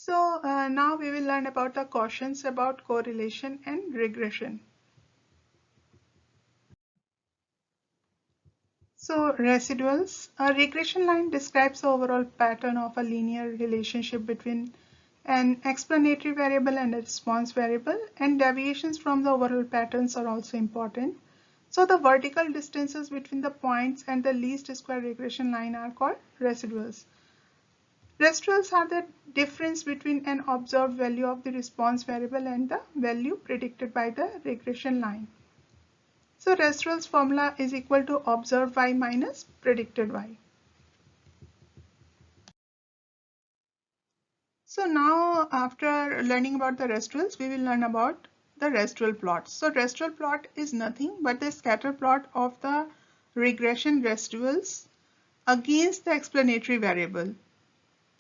Now we will learn about the cautions about correlation and regression. So residuals. A regression line describes the overall pattern of a linear relationship between an explanatory variable and a response variable, and deviations from the overall patterns are also important. So the vertical distances between the points and the least square regression line are called residuals. Residuals are the difference between an observed value of the response variable and the value predicted by the regression line. So residuals formula is equal to observed y minus predicted y. So now after learning about the residuals, we will learn about the residual plot. So residual plot is nothing but the scatter plot of the regression residuals against the explanatory variable.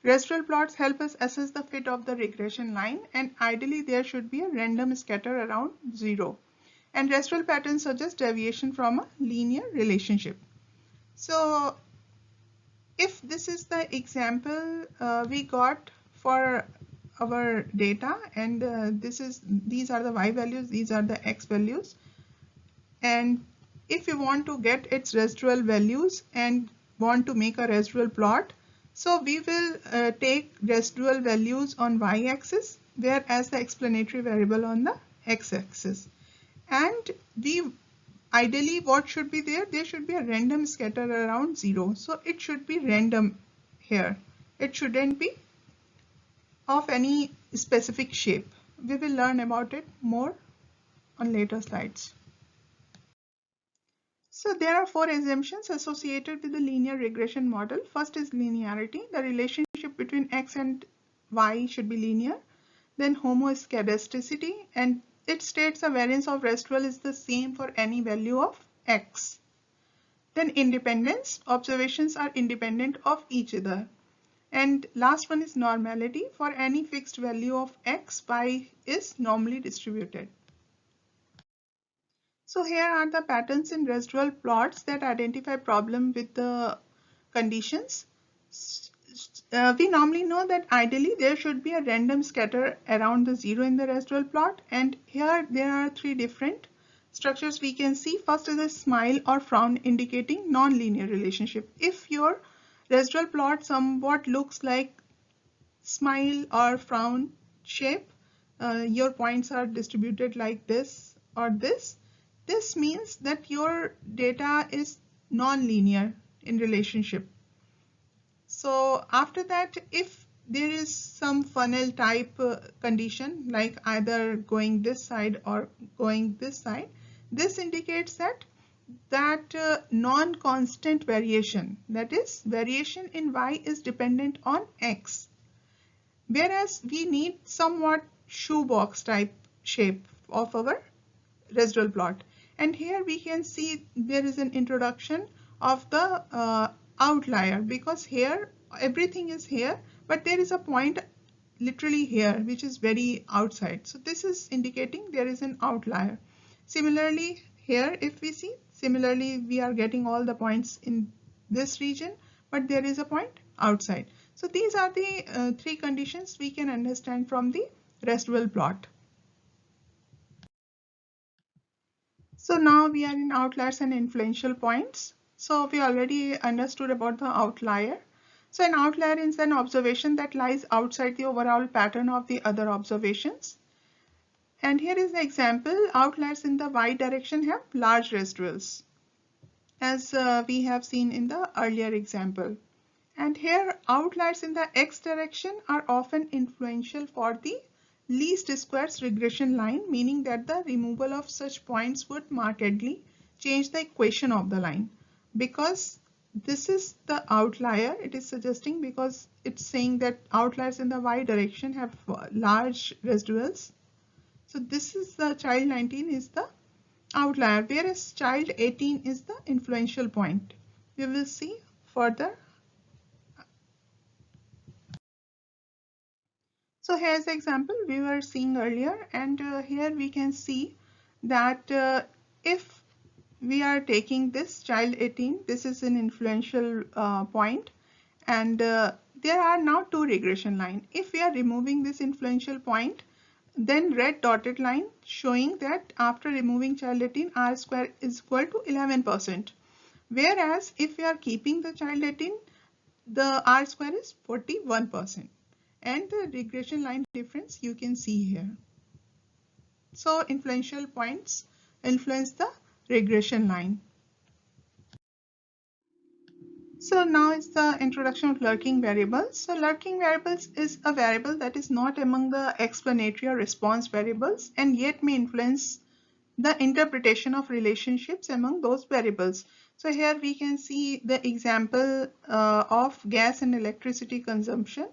Residual plots help us assess the fit of the regression line, and ideally there should be a random scatter around 0. And residual patterns suggest deviation from a linear relationship. So if this is the example we got for our data, and these are the y values, these are the x values, and if you want to get its residual values and want to make a residual plot, so we will take residual values on y-axis, whereas the explanatory variable on the x-axis. And ideally what should be there? There should be a random scatter around 0. So it should be random here. It shouldn't be of any specific shape. We will learn about it more on later slides. So there are 4 assumptions associated with the linear regression model. First is linearity. The relationship between x and y should be linear. Then homoscedasticity, and it states the variance of residual is the same for any value of x. Then independence. Observations are independent of each other. And last one is normality. For any fixed value of x, y is normally distributed. So here are the patterns in residual plots that identify problem with the conditions. We normally know that ideally there should be a random scatter around the 0 in the residual plot, and here there are 3 different structures we can see. First is a smile or frown indicating non-linear relationship. If your residual plot somewhat looks like smile or frown shape, your points are distributed like this or this. This means that your data is non-linear in relationship. So after that, if there is some funnel type condition, like either going this side or going this side, this indicates that non-constant variation, that is variation in y is dependent on x. Whereas we need somewhat shoebox type shape of our residual plot. And here we can see there is an introduction of the outlier, because here everything is here, but there is a point literally here which is very outside. So this is indicating there is an outlier. Similarly here, if we see, similarly we are getting all the points in this region, but there is a point outside. So these are the 3 conditions we can understand from the residual plot. So now we are in outliers and influential points. So we already understood about the outlier. So an outlier is an observation that lies outside the overall pattern of the other observations. And here is the example. Outliers in the y direction have large residuals, as we have seen in the earlier example. And here outliers in the x direction are often influential for the least squares regression line, meaning that the removal of such points would markedly change the equation of the line. Because this is the outlier, it is suggesting, because it's saying that outliers in the y direction have large residuals. So this is the child 19 is the outlier, whereas child 18 is the influential point. We will see further. So here's the example we were seeing earlier, and here we can see that if we are taking this child 18, this is an influential point, and there are now two regression lines. If we are removing this influential point, then red dotted line showing that after removing child 18, R square is equal to 11%. Whereas if we are keeping the child 18, the R square is 41%. And the regression line difference you can see here. So influential points influence the regression line. So now is the introduction of lurking variables. So lurking variables is a variable that is not among the explanatory or response variables and yet may influence the interpretation of relationships among those variables. So here we can see the example of gas and electricity consumption,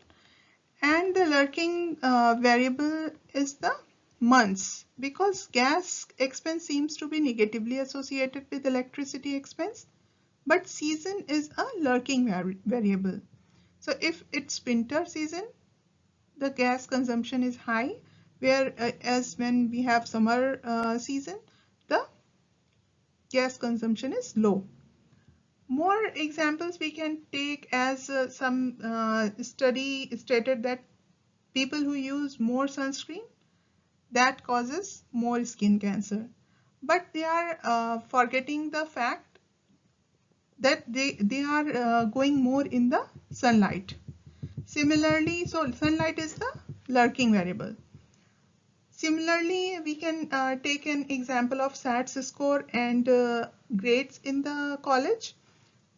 and the lurking variable is the months, because gas expense seems to be negatively associated with electricity expense, but season is a lurking variable. So if it's winter season, the gas consumption is high, whereas when we have summer season, the gas consumption is low. More examples we can take, as some study stated that people who use more sunscreen, that causes more skin cancer. But they are forgetting the fact that they are going more in the sunlight. Similarly, so sunlight is the lurking variable. Similarly, we can take an example of SATs score and grades in the college.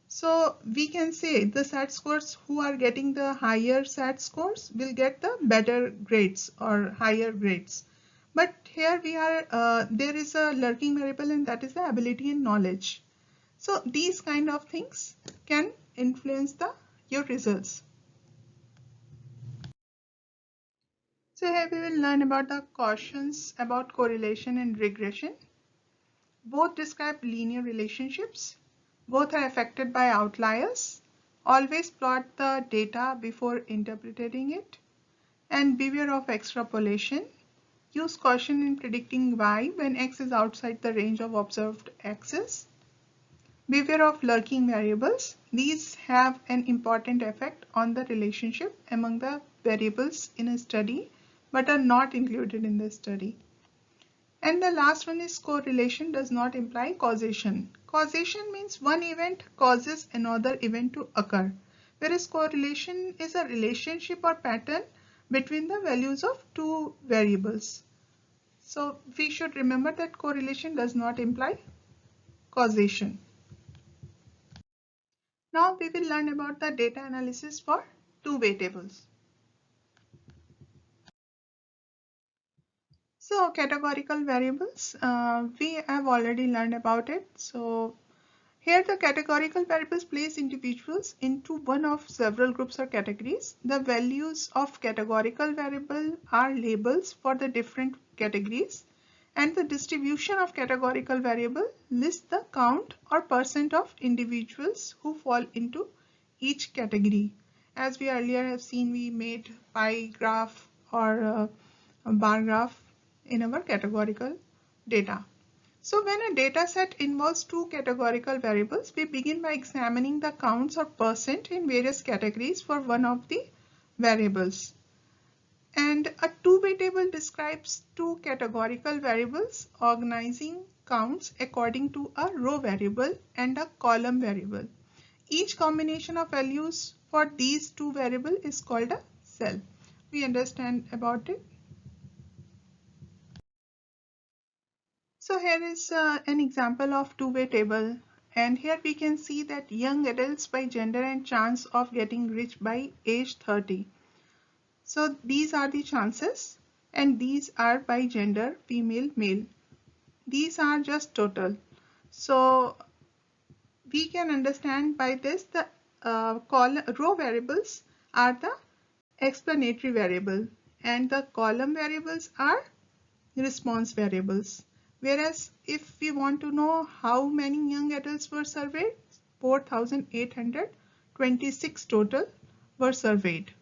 So we can say the SAT scores who are getting the higher SAT scores will get the better grades or higher grades. But here we are, there is a lurking variable, and that is the ability and knowledge. So these kind of things can influence your results. So here we will learn about the cautions about correlation and regression. Both describe linear relationships. Both are affected by outliers. Always plot the data before interpreting it. And beware of extrapolation. Use caution in predicting y when x is outside the range of observed x's. Beware of lurking variables. These have an important effect on the relationship among the variables in a study, but are not included in the study. And the last one is correlation does not imply causation. Causation means one event causes another event to occur, whereas correlation is a relationship or pattern between the values of two variables. So we should remember that correlation does not imply causation. Now we will learn about the data analysis for two-way tables. So categorical variables, we have already learned about it. So here the categorical variables place individuals into one of several groups or categories. The values of categorical variable are labels for the different categories, and the distribution of categorical variable lists the count or percent of individuals who fall into each category. As we earlier have seen, we made pie graph or a bar graph in our categorical data. So when a data set involves two categorical variables, we begin by examining the counts or percent in various categories for one of the variables. And a two-way table describes two categorical variables organizing counts according to a row variable and a column variable. Each combination of values for these two variables is called a cell. We understand about it. So here is an example of two-way table, and here we can see that young adults by gender and chance of getting rich by age 30. So these are the chances, and these are by gender, female, male. These are just total. So we can understand by this the row variables are the explanatory variable and the column variables are response variables. Whereas if we want to know how many young adults were surveyed, 4,826 total were surveyed.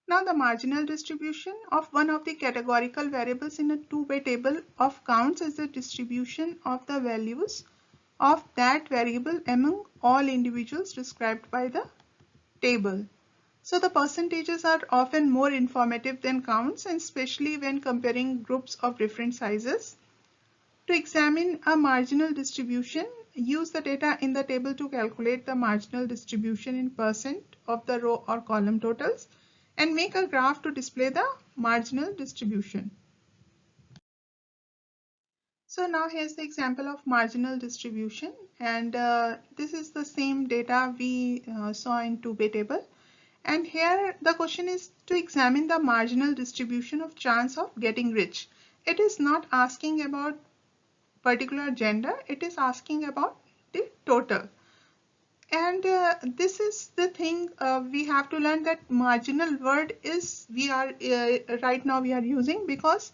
Now the marginal distribution of one of the categorical variables in a two-way table of counts is the distribution of the values of that variable among all individuals described by the table. So the percentages are often more informative than counts, and especially when comparing groups of different sizes. To examine a marginal distribution, use the data in the table to calculate the marginal distribution in percent of the row or column totals and make a graph to display the marginal distribution. So now here's the example of marginal distribution, and this is the same data we saw in two-way table. And here the question is to examine the marginal distribution of chance of getting rich. It is not asking about particular gender, it is asking about the total. And this is the thing we have to learn, that marginal word is right now we are using because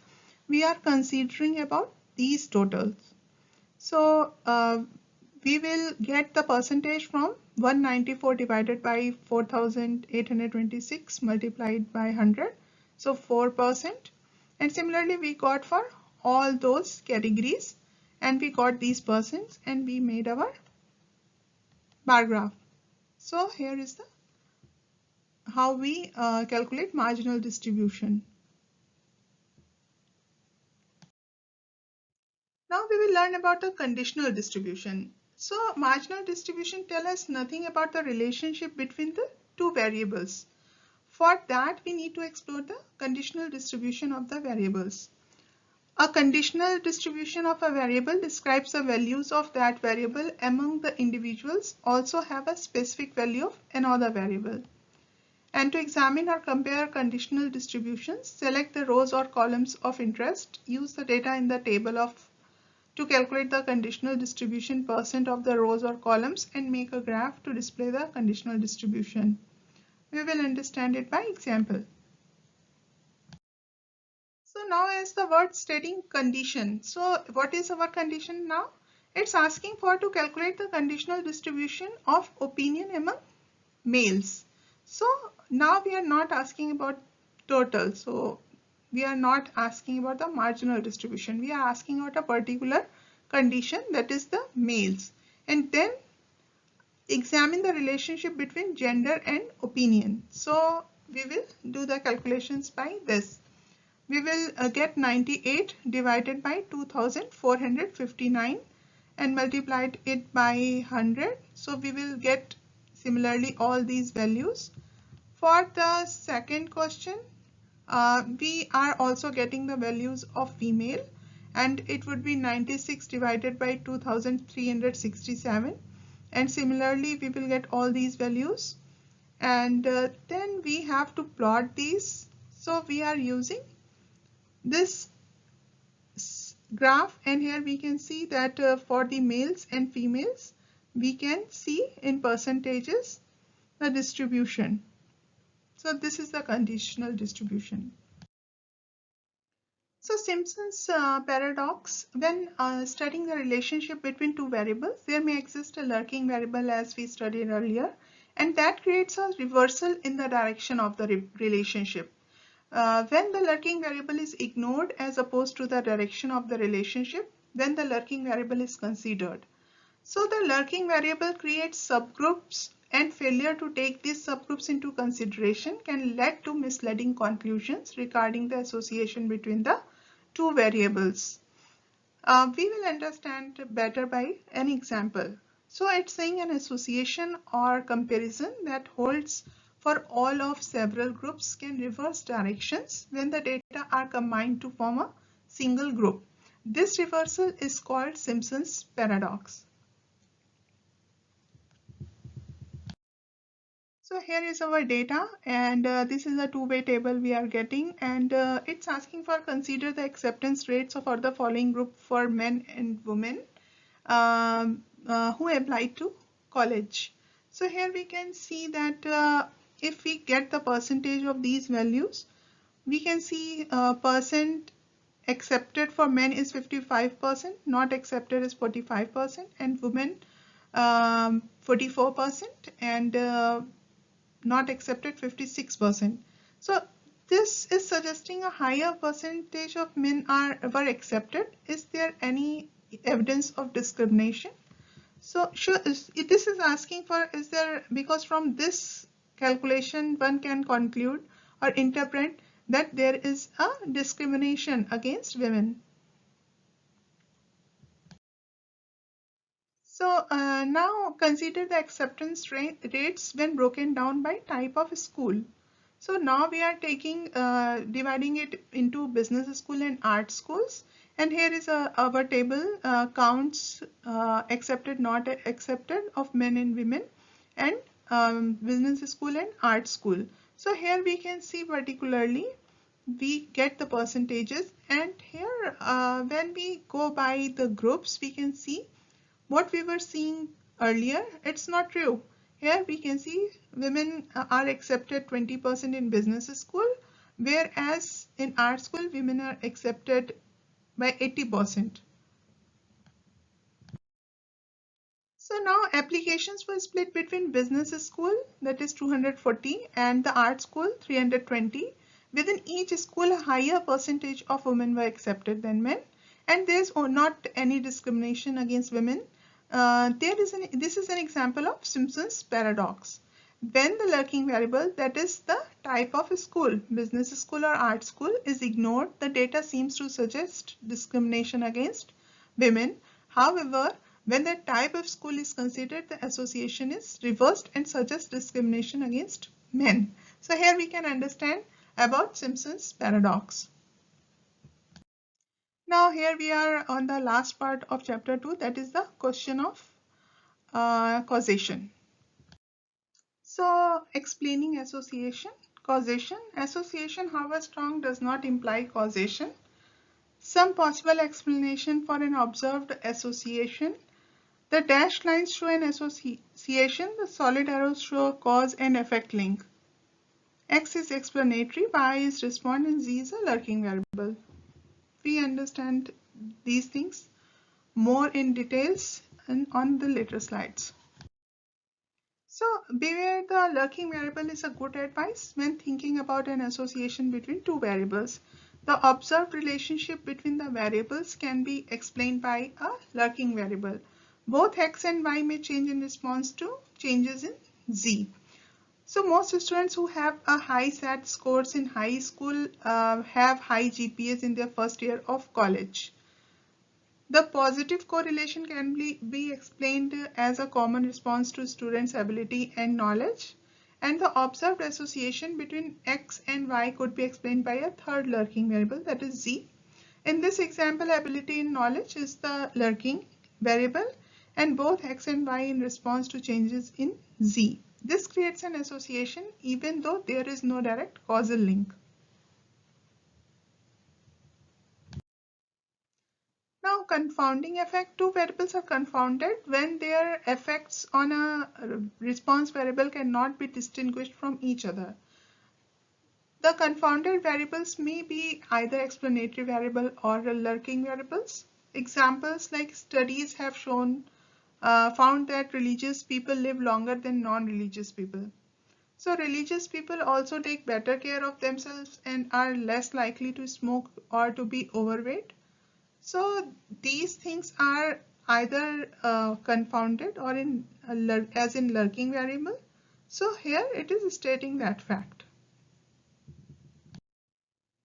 we are considering about these totals. So we will get the percentage from 194 divided by 4826 multiplied by 100, so 4%. And similarly we got for all those categories, and we got these percents, and we made our bar graph. So here is the how we calculate marginal distribution. Now we will learn about the conditional distribution. So marginal distribution tells us nothing about the relationship between the two variables. For that, we need to explore the conditional distribution of the variables. A conditional distribution of a variable describes the values of that variable among the individuals also have a specific value of another variable. And to examine or compare conditional distributions, select the rows or columns of interest, use the data in the table to calculate the conditional distribution percent of the rows or columns, and make a graph to display the conditional distribution. We will understand it by example. So now as the word stating condition. So what is our condition now? It's asking for to calculate the conditional distribution of opinion among males. So now we are not asking about total. So we are not asking about the marginal distribution. We are asking about a particular condition, that is the males. And then examine the relationship between gender and opinion. So we will do the calculations by this. We will get 98 divided by 2459 and multiplied it by 100. So we will get similarly all these values. For the second question, we are also getting the values of female, and it would be 96 divided by 2367, and similarly we will get all these values, and then we have to plot these. So we are using this graph, and here we can see that for the males and females we can see in percentages the distribution. So this is the conditional distribution. So Simpson's paradox, when studying the relationship between two variables, there may exist a lurking variable as we studied earlier, and that creates a reversal in the direction of the relationship. When the lurking variable is ignored as opposed to the direction of the relationship, then the lurking variable is considered. So the lurking variable creates subgroups, and failure to take these subgroups into consideration can lead to misleading conclusions regarding the association between the two variables. We will understand better by an example. So it's saying an association or comparison that holds for all of several groups can reverse directions when the data are combined to form a single group. This reversal is called Simpson's paradox. So here is our data, and this is a two-way table we are getting, and it's asking for consider the acceptance rates for the following group for men and women who apply to college. So here we can see that if we get the percentage of these values, we can see percent accepted for men is 55%, not accepted is 45%, and women 44%, and not accepted 56%. So this is suggesting a higher percentage of men were accepted. Is there any evidence of discrimination? So sure, this is asking for, is there, because from this calculation one can conclude or interpret that there is a discrimination against women. So now consider the acceptance rates when broken down by type of school. So now we are taking dividing it into business school and art schools, and here is our table counts accepted, not accepted of men and women, and business school and art school. So here we can see particularly we get the percentages, and here when we go by the groups we can see what we were seeing earlier, it's not true. Here we can see women are accepted 20% in business school, whereas in art school women are accepted by 80%. So now applications were split between business school, that is 240, and the art school 320. Within each school, a higher percentage of women were accepted than men, and there's not any discrimination against women. This is an example of Simpson's paradox. When the lurking variable, that is the type of school, business school or art school, is ignored, the data seems to suggest discrimination against women. However, when the type of school is considered, the association is reversed and suggests discrimination against men. So here we can understand about Simpson's paradox. Now here we are on the last part of chapter 2, that is the question of causation. So explaining association, causation. Association, however strong, does not imply causation. Some possible explanation for an observed association. The dashed lines show an association, the solid arrows show a cause and effect link. X is explanatory, Y is response, and Z is a lurking variable. We understand these things more in details and on the later slides. So beware the lurking variable is a good advice when thinking about an association between two variables. The observed relationship between the variables can be explained by a lurking variable. Both X and Y may change in response to changes in Z. So most students who have a high SAT scores in high school have high GPAs in their first year of college. The positive correlation can be explained as a common response to students' ability and knowledge. And the observed association between X and Y could be explained by a third lurking variable, that is Z. In this example, ability and knowledge is the lurking variable, and both X and Y in response to changes in Z. This creates an association even though there is no direct causal link. Now, confounding effect. Two variables are confounded when their effects on a response variable cannot be distinguished from each other. The confounded variables may be either explanatory variable or lurking variables. Examples like studies have found that religious people live longer than non-religious people. So religious people also take better care of themselves and are less likely to smoke or to be overweight. So these things are either confounded or as in lurking variable. So here it is stating that fact.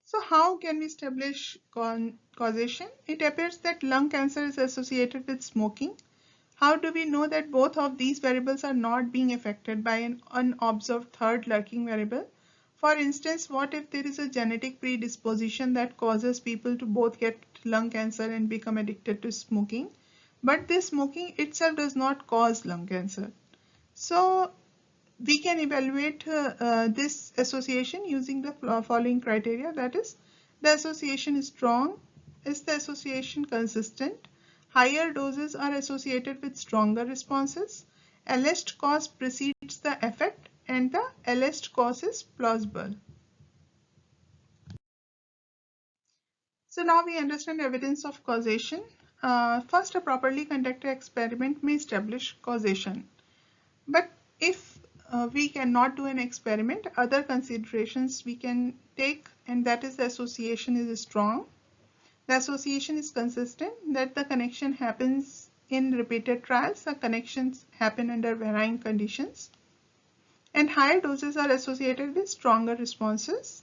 So how can we establish causation? It appears that lung cancer is associated with smoking. How do we know that both of these variables are not being affected by an unobserved third lurking variable? For instance, what if there is a genetic predisposition that causes people to both get lung cancer and become addicted to smoking, but this smoking itself does not cause lung cancer? So we can evaluate this association using the following criteria, that is, the association is strong, is the association consistent, higher doses are associated with stronger responses, alleged cause precedes the effect, and the alleged cause is plausible. So now we understand evidence of causation. First, a properly conducted experiment may establish causation. But if we cannot do an experiment, other considerations we can take, and that is the association is strong, the association is consistent, that the connection happens in repeated trials, the connections happen under varying conditions. And higher doses are associated with stronger responses.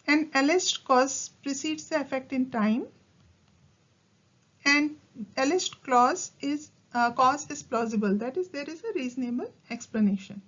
And alleged cause precedes the effect in time. And alleged cause is plausible, that is, there is a reasonable explanation.